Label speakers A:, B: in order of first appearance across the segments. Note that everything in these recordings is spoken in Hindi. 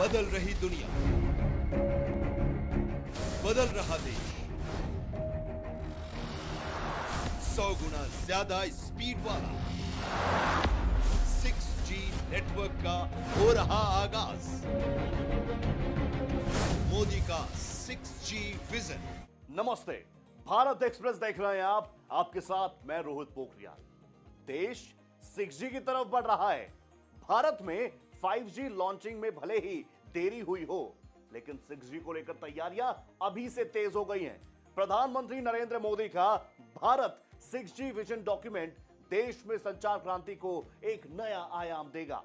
A: बदल रही दुनिया, बदल रहा देश, 100 गुना ज्यादा स्पीड वाला 6G नेटवर्क का हो रहा आगाज। मोदी का 6G विजन।
B: नमस्ते, भारत एक्सप्रेस देख रहे हैं आप। आपके साथ मैं रोहित पोखरियाल। देश 6G की तरफ बढ़ रहा है। भारत में 5G लॉन्चिंग में भले ही देरी हुई हो, लेकिन 6G को लेकर तैयारियां अभी से तेज हो गई हैं। प्रधानमंत्री नरेंद्र मोदी का भारत 6G विजन डॉक्यूमेंट देश में संचार क्रांति को एक नया आयाम देगा।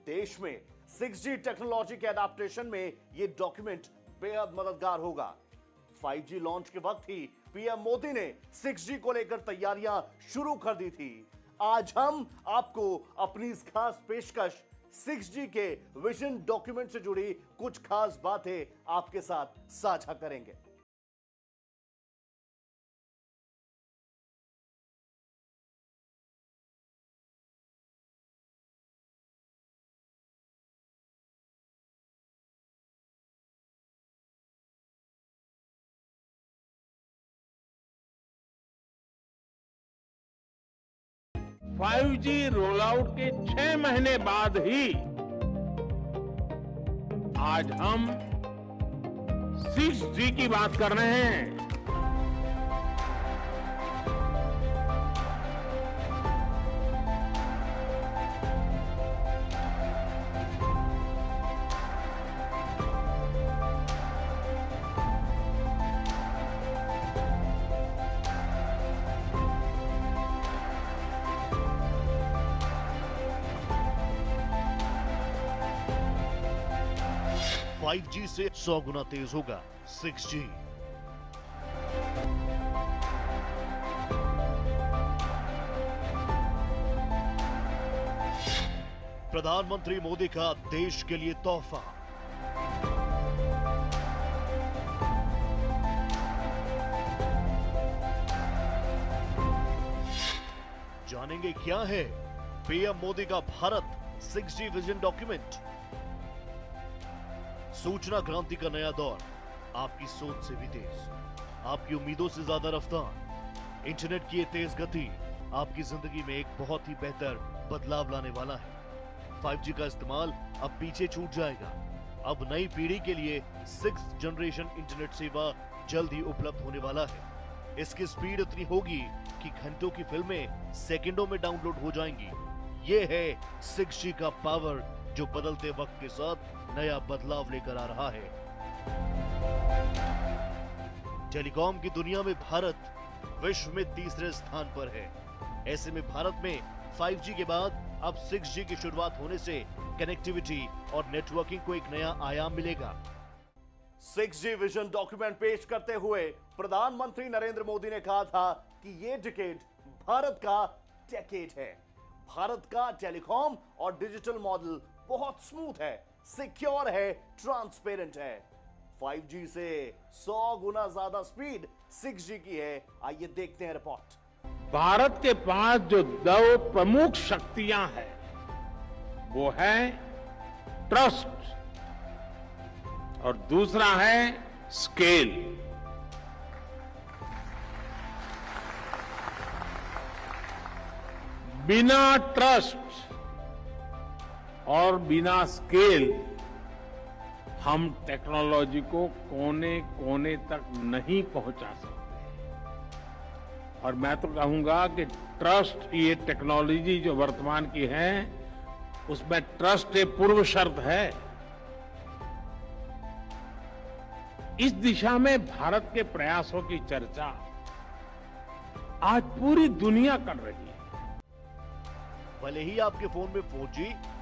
B: देश में 6G टेक्नोलॉजी के एडाप्टेशन में यह डॉक्यूमेंट बेहद मददगार होगा। 5G लॉन्च के वक्त ही पीएम मोदी ने 6G को लेकर तैयारियां शुरू कर दी थी। आज हम आपको अपनी इस खास पेशकश 6G के विजन डॉक्यूमेंट से जुड़ी कुछ खास बातें आपके साथ साझा करेंगे।
C: फाइव जी रोल आउट के 6 महीने बाद ही आज हम 6G की बात कर रहे हैं।
D: फाइव जी से 100 गुना तेज होगा 6G। प्रधानमंत्री मोदी का देश के लिए तोहफा। जानेंगे क्या है पीएम मोदी का भारत 6G विजन डॉक्यूमेंट। सूचना क्रांति का नया दौर, आपकी सोच से भी तेज, आपकी उम्मीदों से ज्यादा रफ्तार। इंटरनेट की ये तेज गति आपकी जिंदगी में एक बहुत ही बेहतर बदलाव लाने वाला है। 5G का इस्तेमाल अब पीछे छूट जाएगा। अब नई पीढ़ी के लिए 6th जनरेशन इंटरनेट सेवा जल्द ही उपलब्ध होने वाला है। इसकी स्पीड इतनी होगी कि घंटों की फिल्में सेकंडों में डाउनलोड हो जाएंगी। ये है 6G का पावर, जो बदलते वक्त के साथ नया बदलाव लेकर आ रहा है। टेलीकॉम की दुनिया में भारत विश्व में तीसरे स्थान पर है। ऐसे में भारत में 5G के बाद अब 6G की शुरुआत होने से कनेक्टिविटी और नेटवर्किंग को एक नया आयाम मिलेगा।
B: 6G विजन डॉक्यूमेंट पेश करते हुए प्रधानमंत्री नरेंद्र मोदी ने कहा था कि ये डिकेड भारत का डेकेड है। भारत का टेलीकॉम और डिजिटल मॉडल बहुत स्मूथ है, सिक्योर है, ट्रांसपेरेंट है। 5G से 100 गुना ज्यादा स्पीड 6G की है। आइए देखते हैं रिपोर्ट।
C: भारत के पास जो 2 प्रमुख शक्तियां हैं वो है ट्रस्ट और दूसरा है स्केल। बिना ट्रस्ट और बिना स्केल हम टेक्नोलॉजी को कोने कोने तक नहीं पहुंचा सकते। और मैं तो कहूंगा कि ट्रस्ट, ये टेक्नोलॉजी जो वर्तमान की है उसमें ट्रस्ट एक पूर्व शर्त है। इस दिशा में भारत के प्रयासों की चर्चा आज पूरी दुनिया कर रही है।
D: भले ही आपके फोन में 4G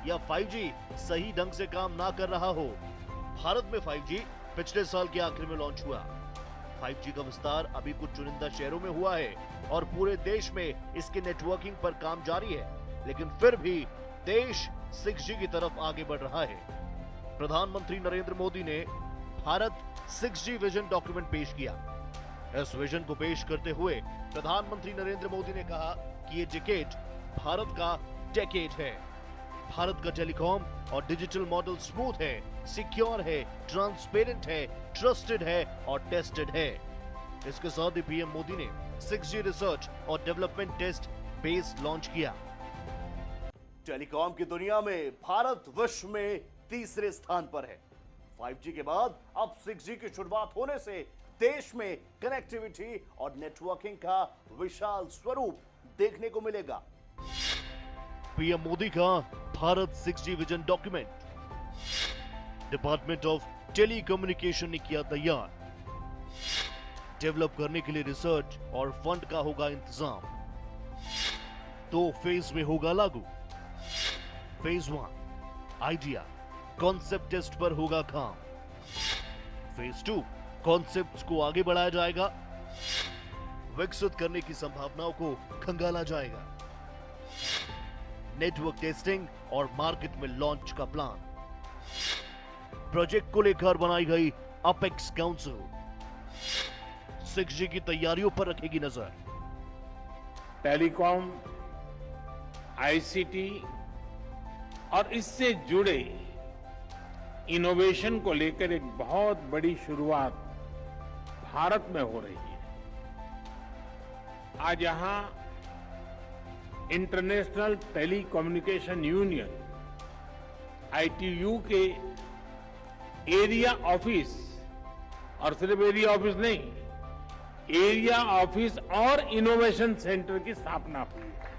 D: या 5G सही ढंग से काम ना कर रहा हो, भारत में 5G पिछले साल के आखिर में लॉन्च हुआ। 5G का विस्तार अभी कुछ चुनिंदा शहरों में हुआ है और पूरे देश में इसके नेटवर्किंग पर काम जारी है, लेकिन फिर भी देश 6G की तरफ आगे बढ़ रहा है। प्रधानमंत्री नरेंद्र मोदी ने भारत 6G विजन डॉक्यूमेंट पेश किया। इस विजन को पेश करते हुए प्रधानमंत्री नरेंद्र मोदी ने कहा कि ये डिकेड भारत का डेकेड है। भारत का टेलीकॉम और डिजिटल मॉडल स्मूथ है, सिक्योर है, ट्रांसपेरेंट है, ट्रस्टेड है और टेस्टेड है। इसके साथ ही पीएम मोदी ने 6G रिसर्च और डेवलपमेंट टेस्ट बेस लॉन्च किया।
B: टेलीकॉम की दुनिया में भारत विश्व में तीसरे स्थान पर है। 5G के बाद अब 6G की शुरुआत होने से देश में कनेक्टिविटी और नेटवर्किंग का विशाल स्वरूप देखने को मिलेगा।
D: पीएम मोदी का Bharat 6G vision document department of telecommunication ने किया तैयार। डेवलप करने के लिए रिसर्च और फंड का होगा इंतजाम। 2 फेज में होगा लागू। फेज 1 आइडिया कॉन्सेप्ट टेस्ट पर होगा काम। फेज 2 कॉन्सेप्ट्स को आगे बढ़ाया जाएगा, विकसित करने की संभावनाओं को खंगाला जाएगा। नेटवर्क टेस्टिंग और मार्केट में लॉन्च का प्लान। प्रोजेक्ट को लेकर बनाई गई अपेक्स काउंसिल 6G की तैयारियों पर रखेगी नजर।
C: टेलीकॉम, आईसीटी और इससे जुड़े इनोवेशन को लेकर एक बहुत बड़ी शुरुआत भारत में हो रही है। आज यहां इंटरनेशनल टेलीकम्युनिकेशन यूनियन ITU के एरिया ऑफिस, और सिर्फ एरिया ऑफिस नहीं, एरिया ऑफिस और इनोवेशन सेंटर की स्थापना हुई है।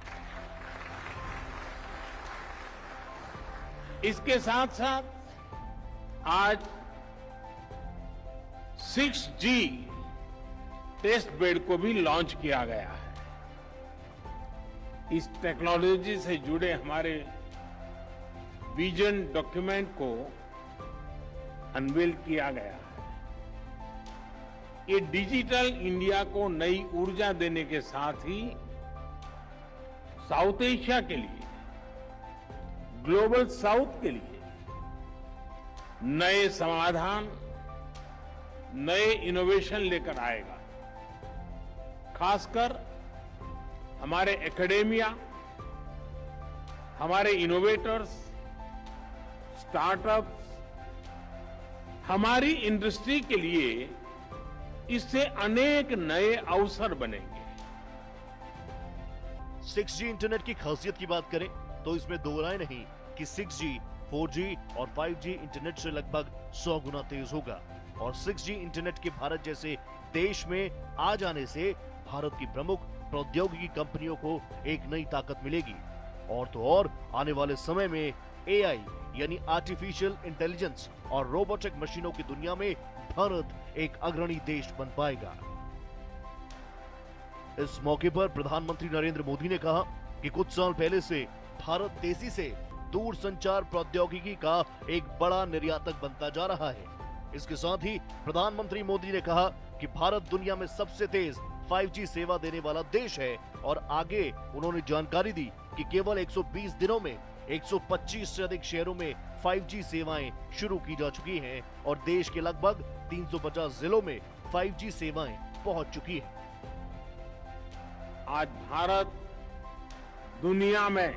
C: इसके साथ साथ आज 6G टेस्ट बेड को भी लॉन्च किया गया है। इस टेक्नोलॉजी से जुड़े हमारे विजन डॉक्यूमेंट को अनवील किया गया है। ये डिजिटल इंडिया को नई ऊर्जा देने के साथ ही साउथ एशिया के लिए, ग्लोबल साउथ के लिए नए समाधान, नए इनोवेशन लेकर आएगा। खासकर हमारे एकेडेमिया, हमारे इनोवेटर्स, स्टार्टअप्स, हमारी इंडस्ट्री के लिए इससे अनेक नए अवसर बनेंगे।
D: 6G इंटरनेट की खासियत की बात करें तो इसमें दो राय नहीं कि 6G, 4G और 5G इंटरनेट से लगभग 100 गुना तेज होगा। और 6G इंटरनेट के भारत जैसे देश में आ जाने से भारत की प्रमुख प्रौद्योगिकी कंपनियों को एक नई ताकत मिलेगी। और तो और आने वाले समय में AI यानी आर्टिफिशियल इंटेलिजेंस और रोबोटिक मशीनों की दुनिया में भारत एक अग्रणी देश बन पाएगा। इस मौके पर प्रधानमंत्री नरेंद्र मोदी ने कहा कि कुछ साल पहले से भारत तेजी से दूरसंचार प्रौद्योगिकी का एक बड़ा निर्यातक बनता जा रहा है। इसके साथ ही प्रधानमंत्री मोदी ने कहा कि भारत दुनिया में सबसे तेज 5G सेवा देने वाला देश है। और आगे उन्होंने जानकारी दी कि केवल 120 दिनों में 125 से अधिक शहरों में 5G सेवाएं शुरू की जा चुकी हैं और देश के लगभग 350 जिलों में 5G सेवाएं पहुंच चुकी हैं।
C: आज भारत दुनिया में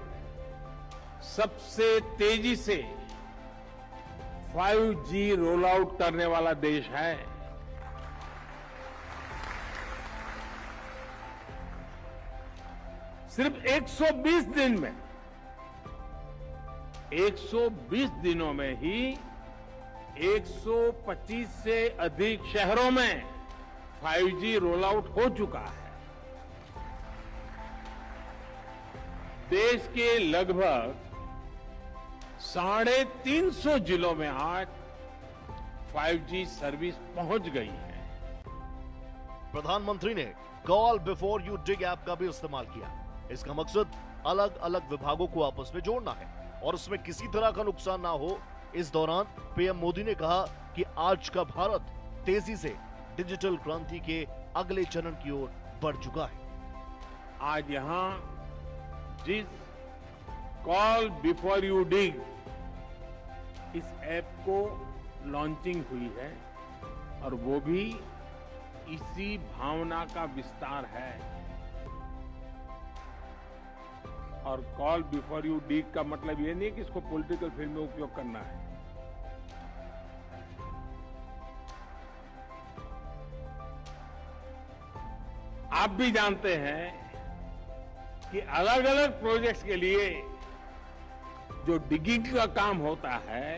C: सबसे तेजी से 5G रोल आउट करने वाला देश है। सिर्फ 120 दिन में, 120 दिनों में ही 125 से अधिक शहरों में 5G रोल आउट हो चुका है। देश के लगभग 350 जिलों में आज 5G सर्विस पहुंच गई है।
D: प्रधानमंत्री ने call before you dig app का भी इस्तेमाल किया। इसका मकसद अलग अलग विभागों को आपस में जोड़ना है और उसमें किसी तरह का नुकसान ना हो। इस दौरान पीएम मोदी ने कहा कि आज का भारत तेजी से डिजिटल क्रांति के अगले चरण की ओर बढ़ चुका है।
C: आज यहां जिस कॉल बिफोर यू डिग इस ऐप को लॉन्चिंग हुई है और वो भी इसी भावना का विस्तार है। और कॉल बिफोर यू डीक का मतलब ये नहीं कि इसको पॉलिटिकल फील्ड में उपयोग करना है। आप भी जानते हैं कि अलग अलग प्रोजेक्ट्स के लिए जो डिगिंग का काम होता है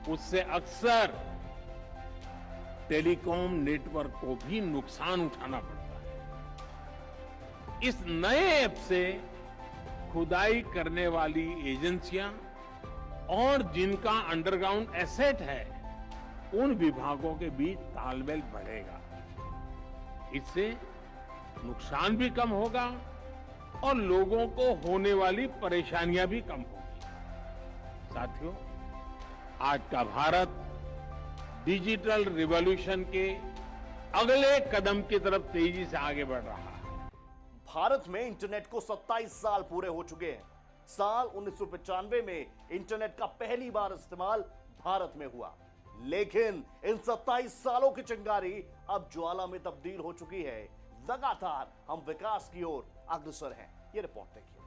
C: उससे अक्सर टेलीकॉम नेटवर्क को भी नुकसान उठाना पड़ता है। इस नए ऐप से खुदाई करने वाली एजेंसियां और जिनका अंडरग्राउंड एसेट है उन विभागों के बीच तालमेल बढ़ेगा। इससे नुकसान भी कम होगा और लोगों को होने वाली परेशानियां भी कम होगी। साथियों, आज का भारत डिजिटल रिवॉल्यूशन के अगले कदम की तरफ तेजी से आगे बढ़ रहा है।
B: भारत में इंटरनेट को 27 साल पूरे हो चुके हैं। साल 1995 में इंटरनेट का पहली बार इस्तेमाल भारत में हुआ, लेकिन इन 27 सालों की चिंगारी अब ज्वाला में तब्दील हो चुकी है। लगातार हम विकास की ओर अग्रसर हैं। ये रिपोर्ट देखिए।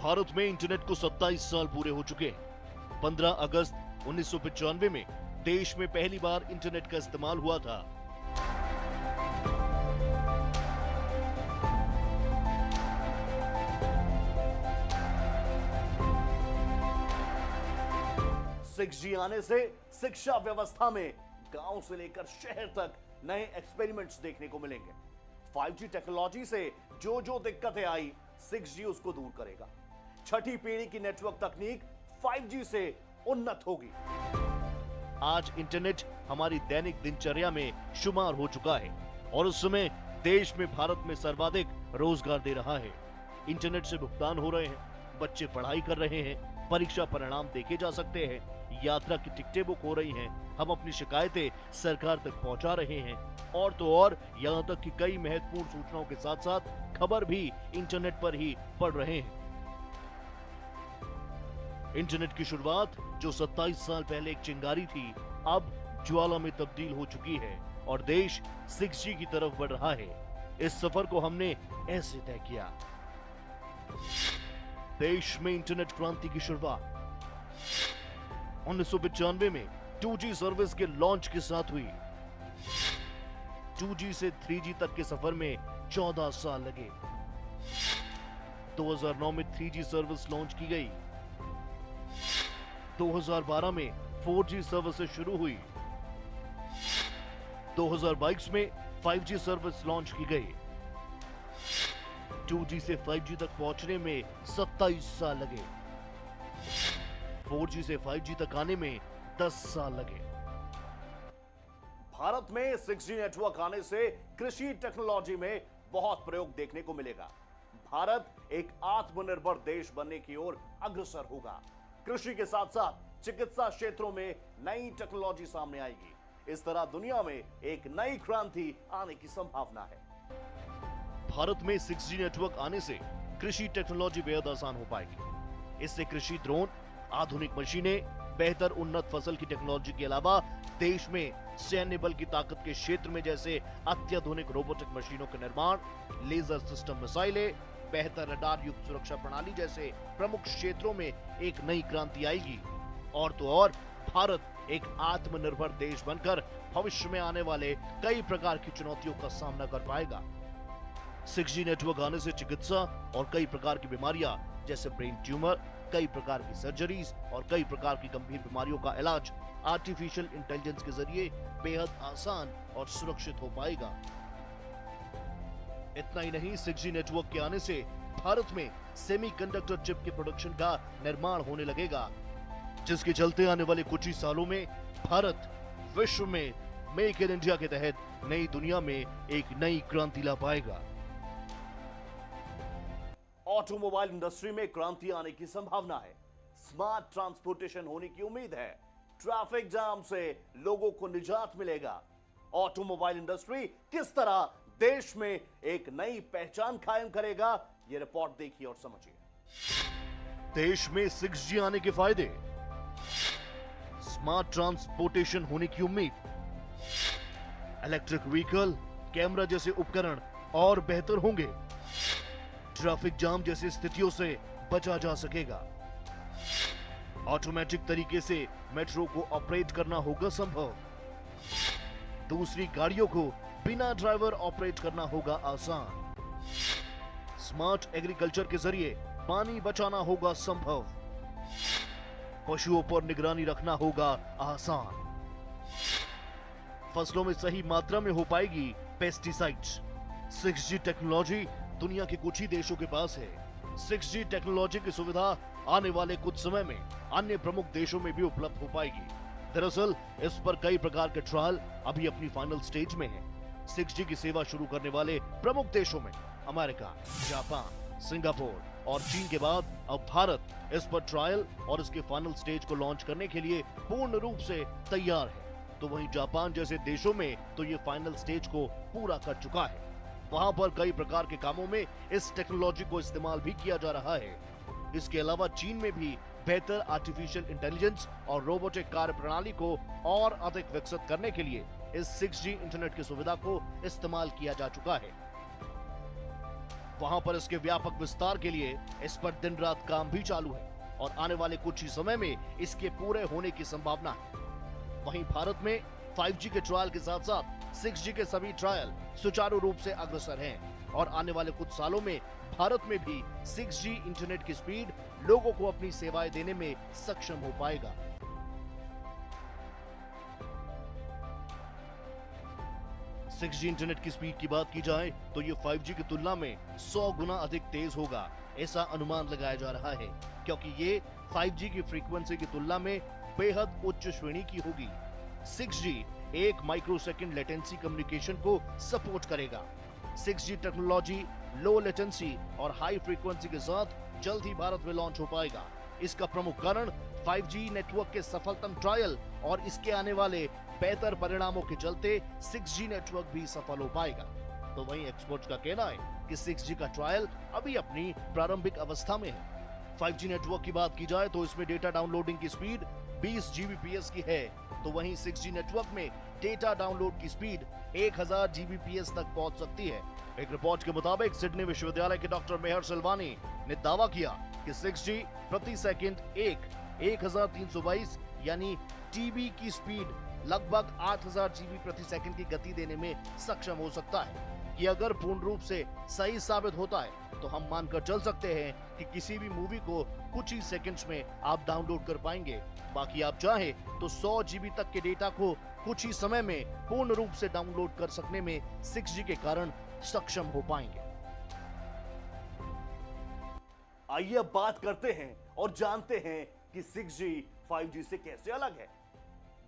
D: भारत में इंटरनेट को 27 साल पूरे हो चुके हैं। 15 अगस्त 1995 में देश में पहली बार इंटरनेट का इस्तेमाल हुआ था।
B: जी आने से शिक्षा व्यवस्था में गांव से लेकर शहर तक नए एक्सपेरिमेंट्स देखने को मिलेंगे। 5G टेक्नोलॉजी से जो जो दिक्कतें आई 6G उसको दूर करेगा। छठी पीढ़ी की नेटवर्क तकनीक 5G से उन्नत होगी।
D: आज इंटरनेट हमारी दैनिक दिनचर्या में शुमार हो चुका है और उस समय देश में भारत में सर्वाधिक रोजगार दे रहा है। इंटरनेट से भुगतान हो रहे हैं, बच्चे पढ़ाई कर रहे हैं, परीक्षा परिणाम देखे जा सकते हैं, यात्रा की टिकटें बुक हो रही हैं, हम अपनी शिकायतें सरकार तक पहुंचा रहे हैं और तो और यहाँ तक कि कई महत्वपूर्ण सूचनाओं के साथ साथ खबर भी इंटरनेट पर ही पढ़ रहे हैं। इंटरनेट की शुरुआत जो 27 साल पहले एक चिंगारी थी, अब ज्वाला में तब्दील हो चुकी है और देश 6G की तरफ बढ़ रहा है। इस सफर को हमने ऐसे तय किया। देश में इंटरनेट क्रांति की शुरुआत 1995 में 2G सर्विस के लॉन्च के साथ हुई। 2G से 3G तक के सफर में 14 साल लगे। 2009 में 3G सर्विस लॉन्च की गई। 2012 में 4G सर्विस शुरू हुई। 2022 में 5G सर्विस लॉन्च की गई। 2G से 5G तक पहुंचने में 27 साल लगे। 4G से 5G तक आने में 10 साल लगे।
B: भारत में 6G नेटवर्क आने से कृषि टेक्नोलॉजी में बहुत प्रयोग देखने को मिलेगा। भारत एक आत्मनिर्भर देश बनने की ओर अग्रसर होगा। कृषि के साथ साथ चिकित्सा क्षेत्रों में नई टेक्नोलॉजी सामने आएगी। इस तरह दुनिया में एक नई क्रांति आने की संभावना है।
D: भारत में 6G नेटवर्क आने से कृषि टेक्नोलॉजी बेहद आसान हो पाएगी। इससे कृषि ड्रोन, आधुनिक मशीनें, बेहतर उन्नत फसल की टेक्नोलॉजी के अलावा देश में सैन्य बल की ताकत के क्षेत्र में जैसे अत्याधुनिक रोबोटिक मशीनों का निर्माण, लेजर सिस्टम मिसाइलें, बेहतर रडार युक्त सुरक्षा प्रणाली जैसे प्रमुख क्षेत्रों में एक नई क्रांति आएगी और तो और भारत एक आत्मनिर्भर देश बनकर भविष्य में आने वाले कई प्रकार की चुनौतियों का सामना कर पाएगा। 6G नेटवर्क आने से चिकित्सा और कई प्रकार की बीमारियां जैसे ब्रेन ट्यूमर, कई प्रकार की सर्जरीज और कई प्रकार की गंभीर बीमारियों का इलाज आर्टिफिशियल इंटेलिजेंस के जरिए बेहद आसान और सुरक्षित हो पाएगा। इतना ही नहीं, 6G नेटवर्क के आने से भारत में सेमीकंडक्टर चिप के प्रोडक्शन का निर्माण होने लगेगा, जिसके चलते आने वाले कुछ ही सालों में भारत विश्व में मेक इन इंडिया के तहत नई दुनिया में एक नई क्रांति ला पाएगा।
B: ऑटोमोबाइल इंडस्ट्री में क्रांति आने की संभावना है। स्मार्ट ट्रांसपोर्टेशन होने की उम्मीद है। ट्रैफिक जाम से लोगों को निजात मिलेगा। ऑटोमोबाइल इंडस्ट्री किस तरह देश में एक नई पहचान कायम करेगा, ये रिपोर्ट देखिए और समझिए।
D: देश में 6G आने के फायदे, स्मार्ट ट्रांसपोर्टेशन होने की उम्मीद, इलेक्ट्रिक व्हीकल, कैमरा जैसे उपकरण और बेहतर होंगे, ट्रैफिक जाम जैसी स्थितियों से बचा जा सकेगा। ऑटोमेटिक तरीके से मेट्रो को ऑपरेट करना होगा संभव। दूसरी गाड़ियों को बिना ड्राइवर ऑपरेट करना होगा आसान। स्मार्ट एग्रीकल्चर के जरिए पानी बचाना होगा संभव। पशुओं पर निगरानी रखना होगा आसान। फसलों में सही मात्रा में हो पाएगी पेस्टिसाइड्स। 6G टेक्नोलॉजी दुनिया के कुछ ही देशों के पास है। 6G टेक्नोलॉजी की सुविधा आने वाले कुछ समय में अन्य प्रमुख देशों में भी उपलब्ध हो पाएगी। दरअसल इस पर कई प्रकार के ट्रायल अभी अपनी फाइनल स्टेज में है। 6G की सेवा शुरू करने वाले प्रमुख देशों में अमेरिका, जापान, सिंगापुर और चीन के बाद अब भारत इस पर ट्रायल और इसके फाइनल स्टेज को लॉन्च करने के लिए पूर्ण रूप से तैयार है। तो वहीं जापान जैसे देशों में तो ये फाइनल स्टेज को पूरा कर चुका है। वहां पर कई प्रकार के कामों में इस टेक्नोलॉजी को इस्तेमाल भी किया जा रहा है। इसके अलावा चीन में भी बेहतर आर्टिफिशियल इंटेलिजेंस और रोबोटिक कार्य प्रणाली को और अधिक विकसित करने के लिए इस 6G इंटरनेट की सुविधा को इस्तेमाल किया जा चुका है। वहां पर इसके व्यापक विस्तार के लिए इस पर दिन रात काम भी चालू है और आने वाले कुछ ही समय में इसके पूरे होने की संभावना है। वहीं भारत में 5G के ट्रायल के साथ साथ 6G के सभी ट्रायल सुचारू रूप से अग्रसर हैं और आने वाले कुछ सालों में भारत में भी 6G इंटरनेट की स्पीड लोगों को अपनी सेवाएं देने में सक्षम हो पाएगा। G इंटरनेट की स्पीड की बात की जाए तो ये 5G की तुलना में 100 गुना अधिक तेज होगा, ऐसा अनुमान लगाया जा रहा है, क्योंकि ये 5G की फ्रीक्वेंसी की तुलना में बेहद उच्च श्रेणी की होगी। 6G 1 माइक्रोसेकंड लेटेंसी कम्युनिकेशन को सपोर्ट करेगा। 6G टेक्नोलॉजी लो लेटेंसी और हाई फ्रीक्वेंसी के साथ जल्द ही भारत में लॉन्च हो पाएगा। इसका प्रमुख कारण 5G नेटवर्क के सफलतम ट्रायल और इसके आने वाले बेहतर परिणामों के चलते 6G नेटवर्क भी सफल हो पाएगा। तो वहीं एक्सपर्ट्स का कहना है कि 6G का ट्रायल अभी अपनी प्रारंभिक अवस्था में है। 5G नेटवर्क की बात की जाए तो इसमें डेटा डाउनलोडिंग की स्पीड 20 Gbps की है, तो वहीं 6G नेटवर्क में डेटा डाउनलोड की स्पीड 1000 Gbps तक पहुंच सकती है। एक रिपोर्ट के मुताबिक सिडनी विश्वविद्यालय के डॉक्टर मेहर सिलवानी ने दावा किया कि 6G प्रति सेकंड 1322 यानी TB की स्पीड लगभग 8000 GB प्रति सेकंड की गति देने में सक्षम हो सकता है। कि अगर पूर्ण रूप से सही साबित होता है तो हम मानकर चल सकते हैं कि किसी भी मूवी को कुछ ही सेकंड्स में आप डाउनलोड कर पाएंगे। बाकी आप चाहें तो 100 GB तक के डेटा को कुछ ही समय में पूर्ण रूप से डाउनलोड कर सकने में 6G के कारण सक्षम हो पाएंगे।
B: आइए अब बात करते हैं और जानते हैं कि 6G 5G से कैसे अलग है।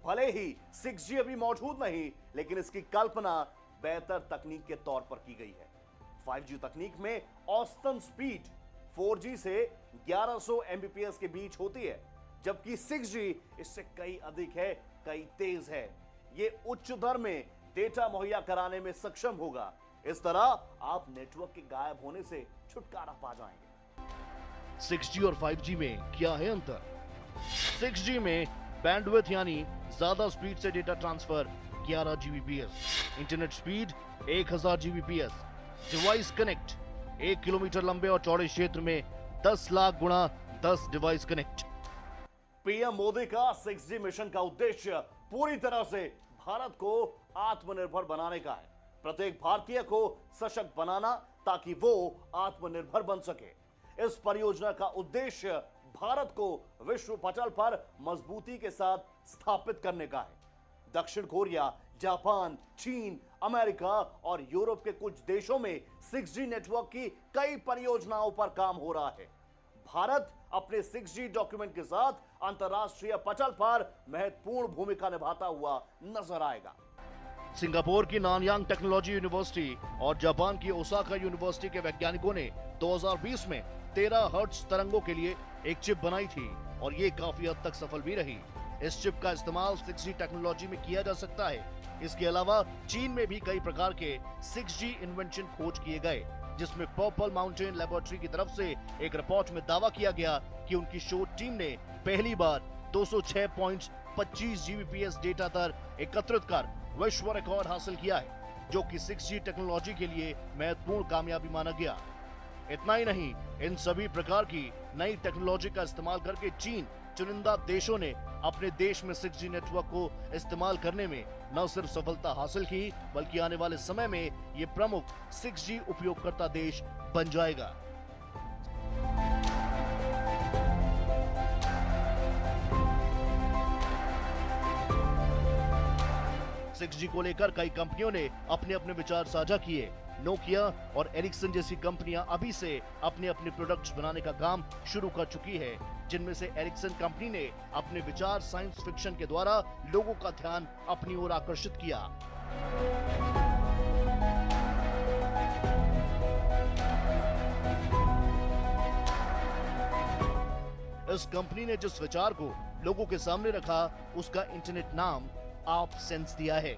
B: भले ही 6G अभी मौजूद नहीं, लेकिन इसकी कल्पना बेहतर तकनीक के तौर पर की गई है। 5G तकनीक में औसतन स्पीड 4G से 1100 Mbps के बीच होती है, जबकि 6G इससे कई अधिक है, कई तेज है। ये उच्च दर में डेटा मुहैया कराने में सक्षम होगा। इस तरह आप नेटवर्क के गायब होने से छुटकारा पा जाएंगे।
D: 6G और 5G में क्या है अंतर? 6G में बैंडविड्थ यानी ज्यादा स्पीड से data transfer 11 Gbps, internet speed 1000 Gbps, device connect 1 kilometre लंबे और चौड़े क्षेत्र में 10 लाख गुणा 10 डिवाइस कनेक्ट।
B: पीएम मोदी का 6G मिशन का उद्देश्य पूरी तरह से भारत को आत्मनिर्भर बनाने का है। प्रत्येक भारतीय को सशक्त बनाना ताकि वो आत्मनिर्भर बन सके। इस परियोजना का उद्देश्य भारत को विश्व पटल पर मजबूती के साथ स्थापित करने का है। दक्षिण कोरिया, जापान, चीन, अमेरिका और यूरोप के कुछ देशों में 6G नेटवर्क की कई परियोजनाओं पर काम हो रहा है। भारत अपने 6G डॉक्यूमेंट के साथ अंतर्राष्ट्रीय पटल पर महत्वपूर्ण भूमिका निभाता हुआ नजर आएगा।
D: सिंगापुर की नानयांग टेक्नोलॉजी यूनिवर्सिटी और जापान की ओसाका यूनिवर्सिटी के वैज्ञानिकों ने 2020 में 13 हर्ट्ज तरंगों के लिए एक चिप बनाई थी और ये काफी हद तक सफल भी रही। इस चिप का इस्तेमाल 6G टेक्नोलॉजी में किया जा सकता है। इसके अलावा चीन में भी कई प्रकार के 6G इन्वेंशन खोज किए गए, जिसमें पर्पल माउंटेन लेबोरेटरी की तरफ से एक रिपोर्ट में दावा किया गया कि उनकी शोध टीम ने पहली बार 206.25 Gbps डेटा दर एकत्रित कर विश्व रिकॉर्ड हासिल किया है, जो कि 6G टेक्नोलॉजी के लिए महत्वपूर्ण कामयाबी माना गया। इतना ही नहीं, इन सभी प्रकार की नई टेक्नोलॉजी का इस्तेमाल करके चीन चुनिंदा देशों ने अपने देश में 6G नेटवर्क को इस्तेमाल करने में न सिर्फ सफलता हासिल की, बल्कि आने वाले समय में ये प्रमुख 6G उपयोगकर्ता देश बन जाएगा। सिक्स जी को लेकर कई कंपनियों ने अपने अपने विचार साझा किए। नोकिया और एरिक्सन जैसी कंपनियां अभी से अपने अपने प्रोडक्ट्स बनाने का काम शुरू कर चुकी है, जिनमें से एरिक्सन कंपनी ने अपने विचार साइंस फिक्शन के द्वारा लोगों का ध्यान अपनी ओर आकर्षित किया। इस कंपनी ने जिस विचार को लोगों के सामने रखा, उसका इंटरनेट नाम आप सेंस दिया है।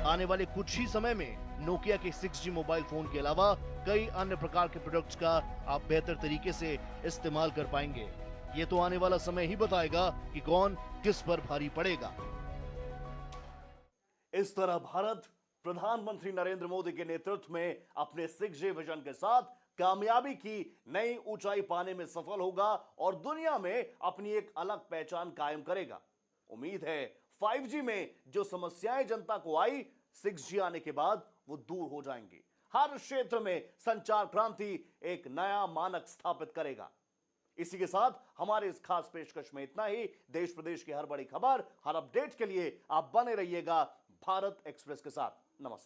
D: आने वाले कुछ ही समय में नोकिया के 6G मोबाइल फोन के अलावा कई अन्य प्रकार के प्रोडक्ट्स का आप बेहतर तरीके से इस्तेमाल कर पाएंगे। ये तो आने वाला समय ही बताएगा कि कौन किस पर भारी पड़ेगा।
B: इस तरह भारत प्रधानमंत्री नरेंद्र मोदी के नेतृत्व में अपने 6G विजन के साथ कामयाबी की नई ऊंचाई पाने में सफल होगा और दुनिया में अपनी एक अलग पहचान कायम करेगा। उम्मीद है 5G में जो समस्याएं जनता को आई, 6G आने के बाद वो दूर हो जाएंगी। हर क्षेत्र में संचार क्रांति एक नया मानक स्थापित करेगा। इसी के साथ हमारे इस खास पेशकश में इतना ही। देश प्रदेश की हर बड़ी खबर, हर अपडेट के लिए आप बने रहिएगा भारत एक्सप्रेस के साथ। नमस्ते।